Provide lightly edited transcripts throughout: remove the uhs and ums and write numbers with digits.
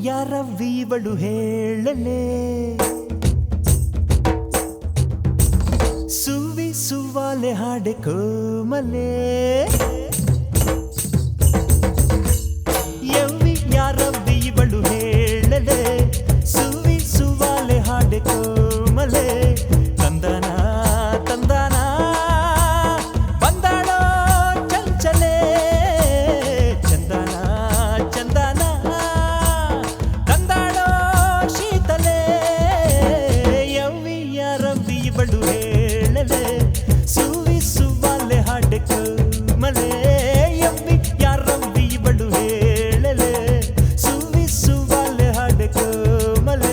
ಯಾರವ್ವಿ ಇವಳು ಹೇಳಲೇ ಸುವಿ ಸುವಾಲೆ ಹಾಡೆ ಕೋಮಲೆ ಯವ್ವಿ ಯಾರವ್ವಿ ಇವಳು ಹೇಳಲೇ ಸುವಿ ಸುವಾಲೆ ಹಾಡೆ ಕೋಮಲೆ ತಂದನ ತಂದನ ಬಂದಾಳೋ ಚಂಚಲೆ ಚಂದನ ಚಂದನ ತಂದಾಳೋ ಶೀತಲೆ ಯವ್ವಿ ಯಾರವ್ವಿ ಇವಳು ಹೇಳಲೆ ಸುವಿ ಸುವಾಲೆ ಹಾಡೆ ಕೋಮಲೆ ಯವ್ವಿ ಯಾರವ್ವಿ ಇವಳು ಹೇಳಲೆ ಸುವಿ ಸುವಾಲೆ ಹಾಡೆ ಕೋಮಲೆ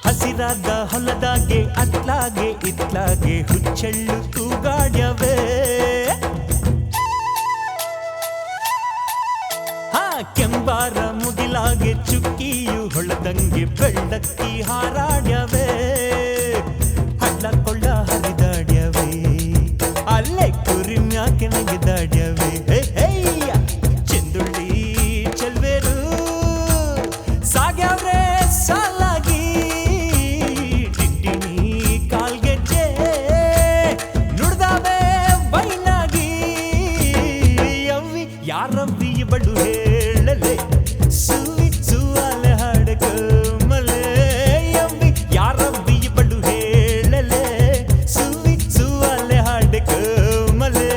ಹಸಿರಾದ ಹೊಲದಾಗೆ ಅತ್ಲಾಗೆ ಇತ್ಲಾಗೆ ಹುಚ್ಚೆಳ್ಳು ತೂಗಾಡ್ಯವೇ ಕೆಂಬಾರ ಮುಗಿಲಾಗೆ ಚುಕ್ಕಿಯು ಹೊಳದಂಗೆ ಬೆಳ್ಳಕ್ಕಿ ಹಾರಾಡ್ಯವೇ ಹಳ್ಳ ಕೊಳ್ಳ ಹರಿದಾಡ್ಯವೇ ಅಲ್ಲೇ ಕುರಿಮ್ಯಾಕೆ ನಗಿದಾಡ್ಯವೇ ಚೆಂದುಳ್ಳಿ ಚೆಲ್ವೇರು ಸಾಗ್ಯಾವ್ರೆ ಸಾಲಾಗಿ ಟಿಟ್ಟಿನಿ ಕಾಲ್ಗೆಜ್ಜೆ ನುಡ್ದಾವೆ ಬೈನಾಗಿ ಯವ್ವಿ ಯಾರವ್ವಿ ಇವಳು ಹೇಳಲೆ ಸುವಿ ಸುವಾಲೆ ಹಾಡೆ ಕೋಮಲೆ ಯವ್ವಿ ಯಾರವ್ವಿ ಇವಳು ಹೇಳಲೆ ಸುವಿ ಸುವಾಲೆ ಹಾಡೆ ಕೋಮಲೆ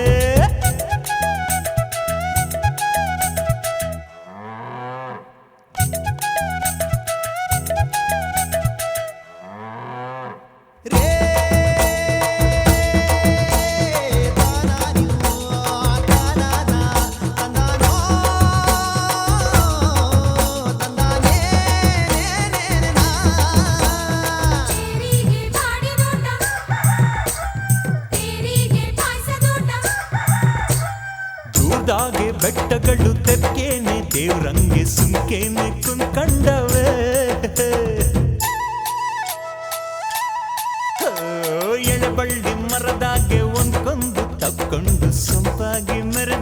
ದೂದಾಗೆ ಬೆಟ್ಟಗಳು ತೆಕ್ಕೇನೆ ದೇವ್ರಂಗೆ ಸುಮ್ಕೇನೆ ಕುಂತ್ಕಂಡವೇ ಎಳೆಬಳ್ಳಿ ಮರದಾಗೆ ಒಂದ್ಕೊಂದು ತಕ್ಕೊಂಡು ಸೊಂಪಾಗಿ ಮೆರೆ